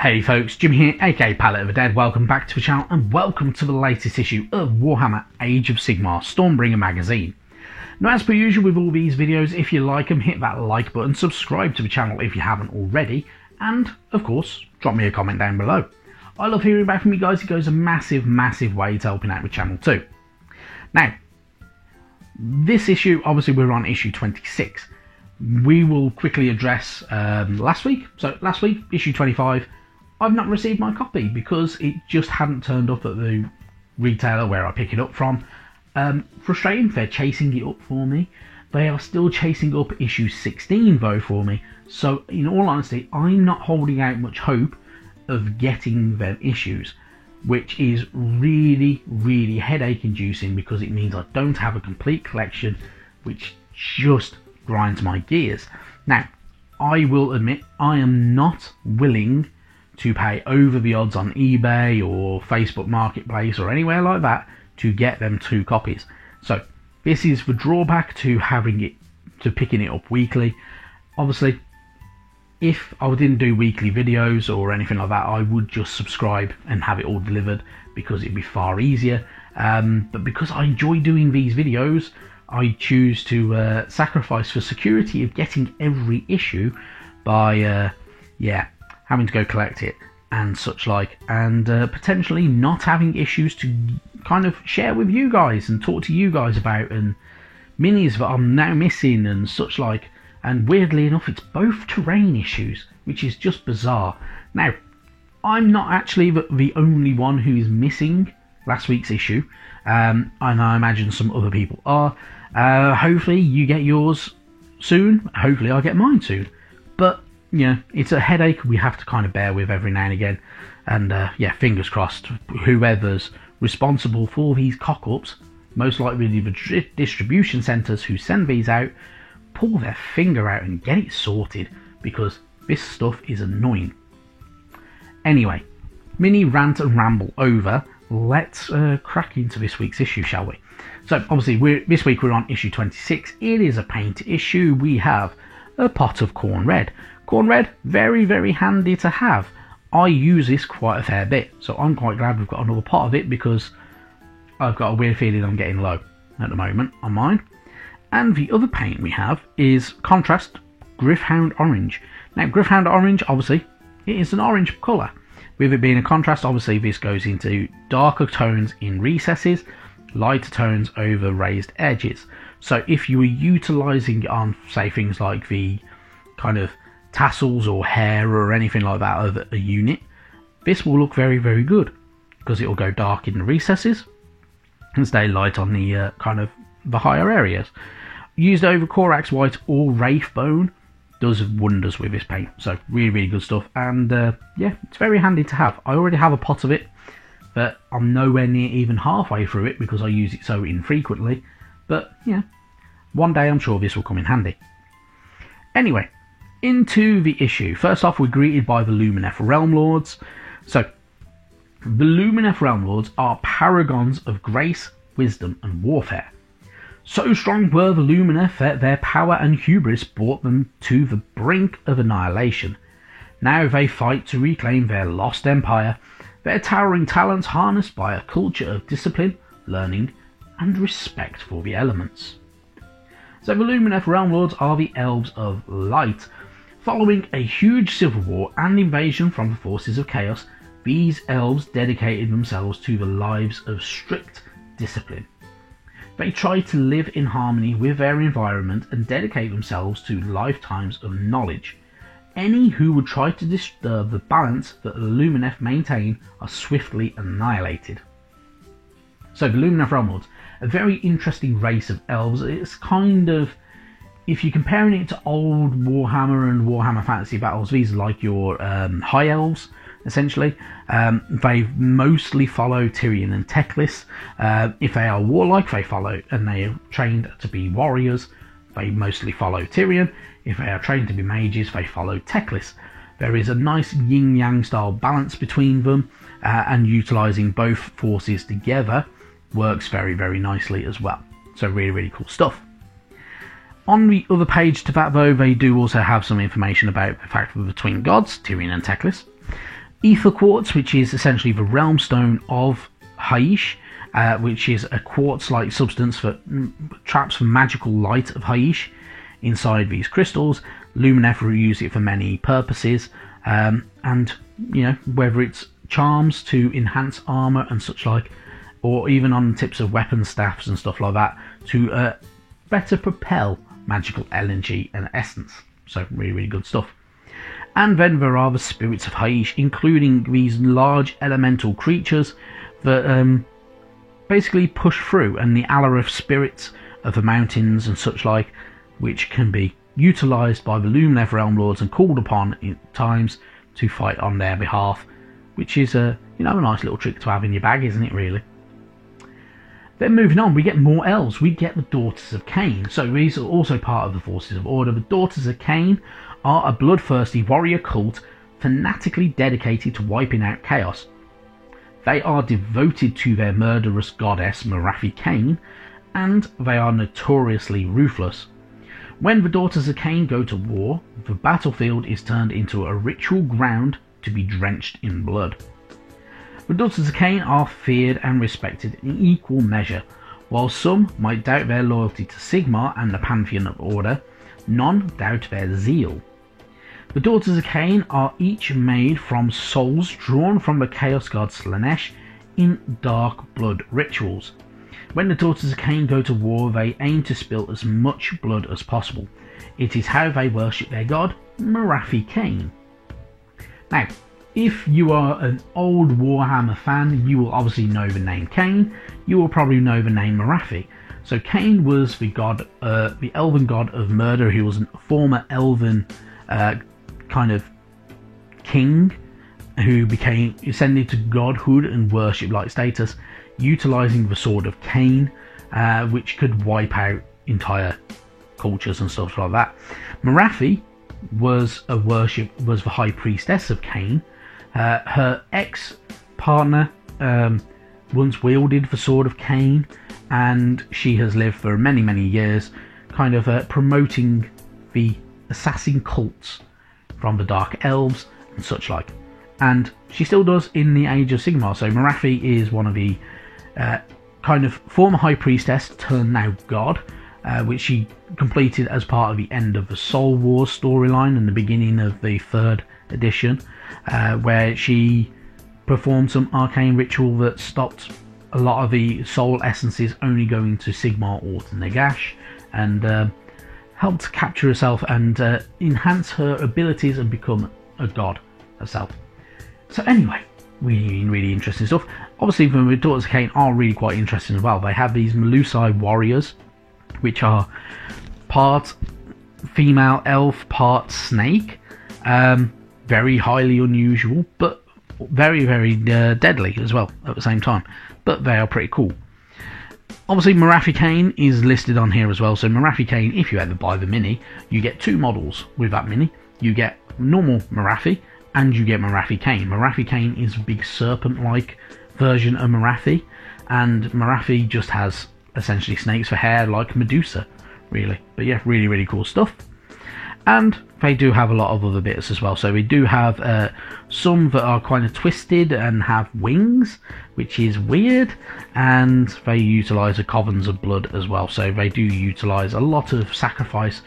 Hey folks, Jim here, aka Palette of the Dead. Welcome back to the channel and welcome to the latest issue of Warhammer Age of Sigmar Stormbringer magazine. Now, as per usual with all these videos, if you like them, hit that like button, subscribe to the channel if you haven't already, and of course, drop me a comment down below. I love hearing back from you guys. It goes a massive way to helping out the channel too. Now, this issue, obviously we're on issue 26. We will quickly address last week. So last week, issue 25, I've not received my copy because it just hadn't turned up at the retailer where I pick it up from. Frustrating, they're chasing it up for me. They are still chasing up issue 16 though for me. So in all honesty, I'm not holding out much hope of getting them issues, which is really headache inducing because it means I don't have a complete collection, which just grinds my gears. Now, I will admit I am not willing to pay over the odds on eBay or Facebook Marketplace or anywhere like that to get them 2 copies. So this is the drawback to picking it up weekly. Obviously, if I didn't do weekly videos or anything like that, I would just subscribe and have it all delivered because it'd be far easier. But because I enjoy doing these videos, I choose to sacrifice for security of getting every issue by having to go collect it and such like, and potentially not having issues to kind of share with you guys and talk to you guys about, and minis that I'm now missing and such like. And weirdly enough, it's both terrain issues, which is just bizarre. Now, I'm not actually the only one who is missing last week's issue, and I imagine some other people are. Hopefully you get yours soon, hopefully I get mine soon, but yeah, it's a headache we have to kind of bear with every now and again. And yeah, fingers crossed, whoever's responsible for these cock-ups, most likely the distribution centres who send these out, pull their finger out and get it sorted, because this stuff is annoying. Anyway, mini rant and ramble over, let's crack into this week's issue, shall we? So obviously this week we're on issue 26. It is a paint issue. We have a pot of Khorne Red. Khorne Red, very handy to have. I use this quite a fair bit, so I'm quite glad we've got another pot of it because I've got a weird feeling I'm getting low at the moment on mine. And the other paint we have is Contrast Gryph-hound Orange. Now, Gryph-hound Orange, obviously, it is an orange colour. With it being a contrast, obviously this goes into darker tones in recesses, lighter tones over raised edges. So if you were utilising it on, say, things like the kind of tassels or hair or anything like that of a unit, this will look very good because it will go dark in the recesses and stay light on the kind of the higher areas. Used over Corax White or Wraithbone does wonders with this paint, so really good stuff. And yeah, it's very handy to have. I already have a pot of it, but I'm nowhere near even halfway through it because I use it so infrequently. But yeah, one day I'm sure this will come in handy. Anyway, into the issue. First off, we're greeted by the Lumineth Realm Lords. So, the Lumineth Realm Lords are paragons of grace, wisdom and warfare. So strong were the Lumineth that their power and hubris brought them to the brink of annihilation. Now they fight to reclaim their lost empire, their towering talents harnessed by a culture of discipline, learning and respect for the elements. So the Lumineth Realm Lords are the Elves of Light. Following a huge civil war and invasion from the forces of chaos, these elves dedicated themselves to the lives of strict discipline. They tried to live in harmony with their environment and dedicate themselves to lifetimes of knowledge. Any who would try to disturb the balance that the Lumineth maintain are swiftly annihilated. So the Lumineth Realm Lords, a very interesting race of elves. It's kind of, if you're comparing it to old Warhammer and Warhammer Fantasy Battles, these are like your high elves, essentially. They mostly follow Tyrion and Teclis. If they are warlike, they follow, and they are trained to be warriors, they mostly follow Tyrion. If they are trained to be mages, they follow Teclis. There is a nice yin-yang style balance between them, and utilising both forces together works very nicely as well. So really cool stuff. On the other page to that though, they do also have some information about the fact that the twin gods, Tyrion and Teclis, Ether Quartz, which is essentially the realm stone of Hysh, which is a quartz-like substance that traps the magical light of Hysh inside these crystals. Lumineth will use it for many purposes, and you know, whether it's charms to enhance armor and such like, or even on tips of weapon staffs and stuff like that to better propel magical energy and essence. So really, really good stuff. And then there are the spirits of Hysh, including these large elemental creatures that basically push through, and the Alarith spirits of the mountains and such like, which can be utilised by the Lumineth Realm Lords and called upon at times to fight on their behalf, which is a nice little trick to have in your bag, isn't it, really? Then moving on, we get more elves. We get the Daughters of Khaine. So these are also part of the Forces of Order. The Daughters of Khaine are a bloodthirsty warrior cult fanatically dedicated to wiping out chaos. They are devoted to their murderous goddess Morathi Khaine, and they are notoriously ruthless. When the Daughters of Khaine go to war, the battlefield is turned into a ritual ground to be drenched in blood. The Daughters of Khaine are feared and respected in equal measure. While some might doubt their loyalty to Sigmar and the Pantheon of Order, none doubt their zeal. The Daughters of Khaine are each made from souls drawn from the Chaos God Slaanesh in dark blood rituals. When the Daughters of Khaine go to war, they aim to spill as much blood as possible. It is how they worship their god, Morathi Khaine. Now, if you are an old Warhammer fan, you will obviously know the name Khaine. You will probably know the name Morathi. So Khaine was the god, the elven god of murder, who was a former elven kind of king who became ascended to godhood and worship-like status, utilizing the Sword of Khaine, which could wipe out entire cultures and stuff like that. Morathi was the high priestess of Khaine. Her ex-partner once wielded the Sword of Khaine, and she has lived for many, many years kind of promoting the assassin cults from the Dark Elves and such like. And she still does in the Age of Sigmar. So Morathi is one of the kind of former High Priestess turned now God, which she completed as part of the end of the Soul Wars storyline and the beginning of the 3rd edition, where she performed some arcane ritual that stopped a lot of the soul essences only going to Sigmar or to Nagash, and helped capture herself and enhance her abilities and become a god herself. So anyway, really, really interesting stuff. Obviously, the Daughters of Khaine are really quite interesting as well. They have these Melusai warriors, which are part female elf, part snake. Very highly unusual, but very, very deadly as well at the same time. But they are pretty cool. Obviously, Morathi Khaine is listed on here as well. So Morathi Khaine, if you ever buy the mini, you get 2 models with that mini. You get normal Morathi, and you get Morathi Khaine. Morathi Khaine is a big serpent-like version of Morathi, and Morathi just has essentially snakes for hair like Medusa, really. But yeah, really, really cool stuff. And they do have a lot of other bits as well. So we do have some that are kind of twisted and have wings, which is weird, and they utilise the Covens of Blood as well. So they do utilise a lot of sacrifice,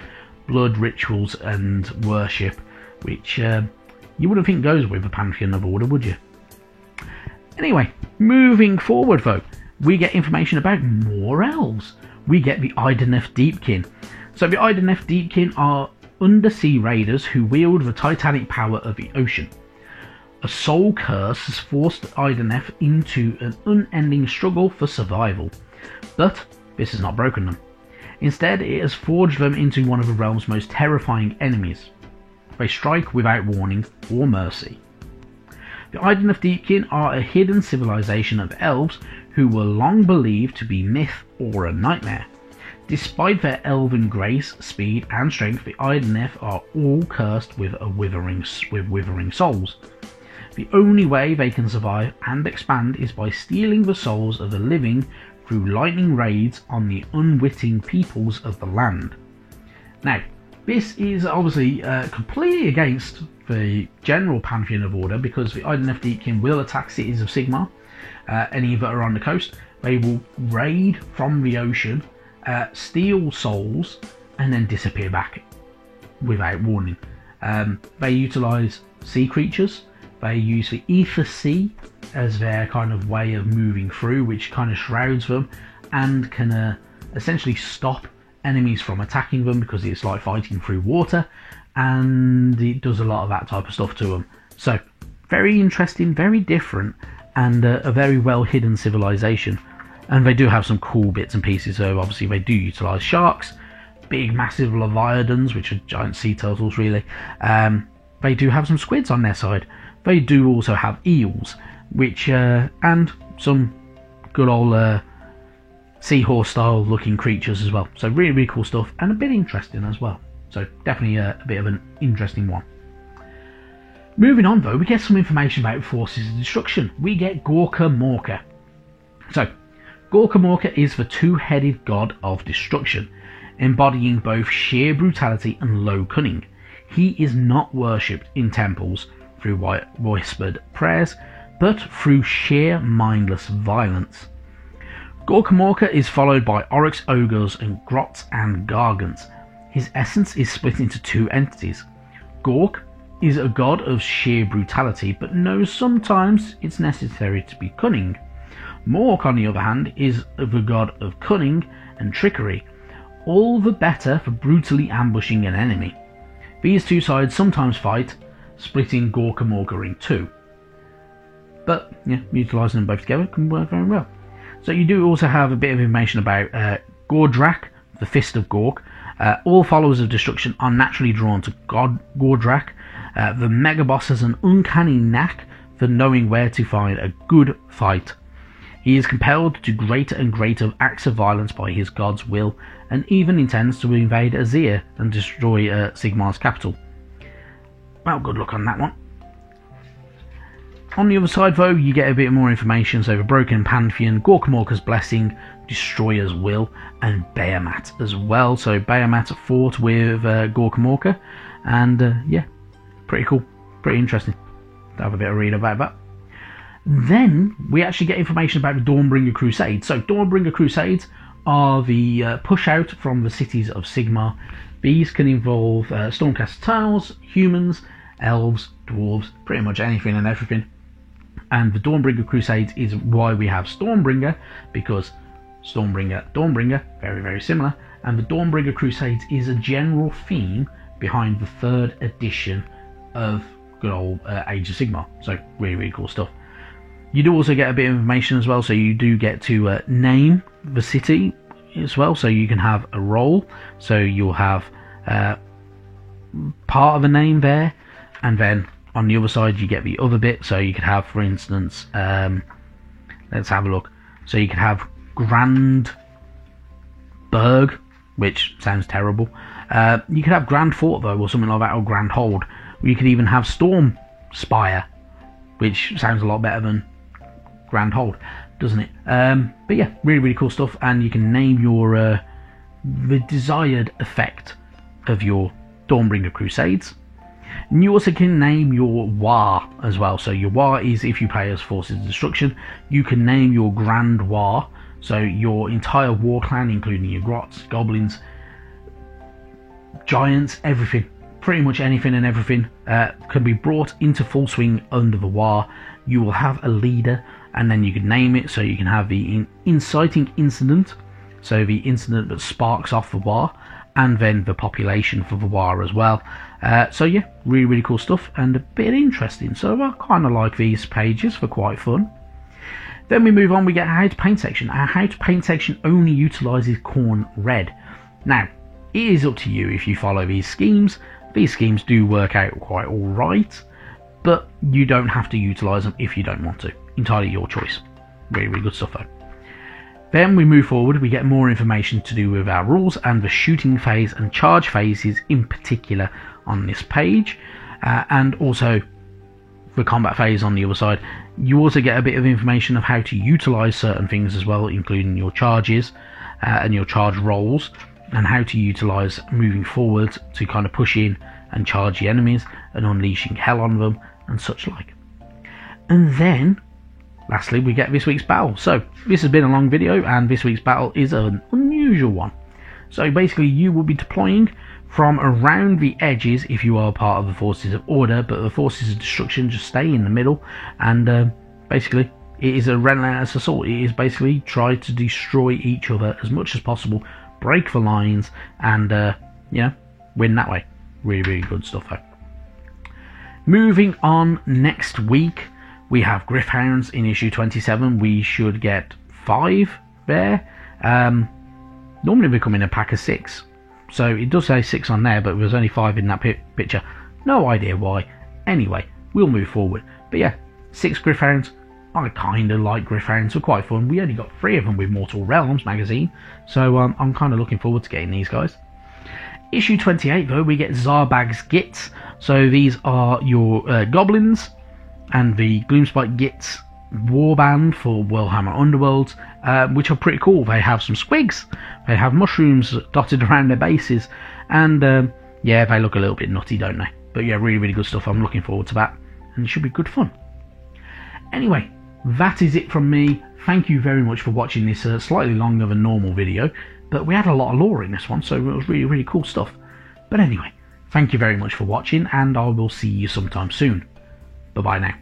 blood rituals and worship, which you wouldn't think goes with the Pantheon of Order, would you? Anyway, moving forward though, we get information about more elves. We get the Idoneth Deepkin. So the Idoneth Deepkin are undersea raiders who wield the titanic power of the ocean. A soul curse has forced Idoneth into an unending struggle for survival, but this has not broken them. Instead, it has forged them into one of the realm's most terrifying enemies. They strike without warning or mercy. The Idoneth Deepkin are a hidden civilization of elves who were long believed to be myth or a nightmare. Despite their elven grace, speed and strength, the Idoneth are all cursed with withering souls. The only way they can survive and expand is by stealing the souls of the living through lightning raids on the unwitting peoples of the land. Now, This is obviously completely against the general pantheon of Order, because the Idoneth Deepkin will attack cities of Sigmar, any that are on the coast. They will raid from the ocean, steal souls, and then disappear back without warning. They utilise sea creatures. They use the Ether Sea as their kind of way of moving through, which kind of shrouds them and can essentially stop enemies from attacking them, because it's like fighting through water, and it does a lot of that type of stuff to them. So very interesting, very different, and a very well hidden civilization. And they do have some cool bits and pieces. So obviously they do utilise sharks, big massive leviathans, which are giant sea turtles really. They do have some squids on their side. They do also have eels, which and some good old seahorse style looking creatures as well. So really, really cool stuff, and a bit interesting as well. So definitely a bit of an interesting one. Moving on though, we get some information about Forces of Destruction. We get Gorka Morka. So Gorka Morka is the two-headed god of destruction, embodying both sheer brutality and low cunning. He is not worshipped in temples through whispered prayers, but through sheer mindless violence. Gorka Morka is followed by Oryx Ogres and Grots and Gargants. His essence is split into two entities. Gork is a god of sheer brutality, but knows sometimes it's necessary to be cunning. Mork, on the other hand, is the god of cunning and trickery, all the better for brutally ambushing an enemy. These two sides sometimes fight, splitting Gorka Morka in two. But yeah, utilising them both together can work very well. So you do also have a bit of information about Gordrak, the Fist of Gork. All followers of destruction are naturally drawn to Gordrak. The Mega Boss has an uncanny knack for knowing where to find a good fight. He is compelled to greater and greater acts of violence by his god's will, and even intends to invade Azir and destroy Sigmar's capital. Well, good luck on that one. On the other side though, you get a bit more information. So the Broken Pantheon, Gorka Morka's Blessing, Destroyer's Will, and Behemat as well. So Behemat fought with Gorka Morka, and yeah, pretty cool, pretty interesting to have a bit of read about that. Then we actually get information about the Dawnbringer Crusades. So Dawnbringer Crusades are the push out from the cities of Sigmar. These can involve Stormcast Eternals, humans, elves, dwarves, pretty much anything and everything. And the Dawnbringer Crusades is why we have Stormbringer, because Stormbringer, Dawnbringer, very, very similar. And the Dawnbringer Crusades is a general theme behind the third edition of good old Age of Sigmar. So really, really cool stuff. You do also get a bit of information as well, so you do get to name the city as well, so you can have a role. So you'll have part of a name there, and then on the other side you get the other bit. So you could have, for instance, let's have a look. So you could have Grandburg, which sounds terrible. You could have Grand Fort though, or something like that, or Grand Hold. You could even have Storm Spire, which sounds a lot better than Grand Hold, doesn't it? But yeah, really, really cool stuff. And you can name your the desired effect of your Dawnbringer Crusades. And you also can name your War as well. So your War is, if you play as Forces of Destruction, you can name your Grand War. So your entire war clan, including your Grots, Goblins, Giants, everything, pretty much anything and everything can be brought into full swing under the War. You will have a leader, and then you can name it. So you can have the inciting incident, so the incident that sparks off the War, and then the population for the War as well. So yeah, really, really cool stuff, and a bit interesting. So I kind of like these pages, for quite fun. Then we move on, we get our How to Paint section. Our How to Paint section only utilises Khorne Red. Now, it is up to you if you follow these schemes. These schemes do work out quite alright, but you don't have to utilise them if you don't want to. Entirely your choice. Really, really good stuff though. Then we move forward, we get more information to do with our rules and the shooting phase and charge phases in particular on this page, and also the combat phase on the other side. You also get a bit of information of how to utilise certain things as well, including your charges and your charge rolls. and how to utilise moving forward to kind of push in and charge the enemies and unleashing hell on them and such like. And then lastly we get this week's battle. So this has been a long video, and this week's battle is an unusual one. So basically you will be deploying from around the edges if you are part of the Forces of Order, but the Forces of Destruction just stay in the middle, and basically it is a relentless assault. It is basically try to destroy each other as much as possible, break the lines, and win that way. Really good stuff though. Moving on, next week we have Gryph-hounds in issue 27. We should get 5 there. Normally they come in a pack of 6. So it does say 6 on there, but there's only 5 in that picture. No idea why. Anyway, we'll move forward. But yeah, 6 Gryph-hounds. I kind of like Gryph-hounds. They're quite fun. We only got 3 of them with Mortal Realms magazine. So I'm kind of looking forward to getting these guys. Issue 28 though, we get Zarbag's Gits. So these are your goblins and the Gloomspite Gits warband for Warhammer Underworld, which are pretty cool. They have some squigs, they have mushrooms dotted around their bases, and yeah, they look a little bit nutty, don't they? But yeah, really good stuff. I'm looking forward to that, and it should be good fun. Anyway, that is it from me. Thank you very much for watching this slightly longer than normal video, but we had a lot of lore in this one, so it was really cool stuff. But anyway, thank you very much for watching, and I will see you sometime soon. Bye bye now.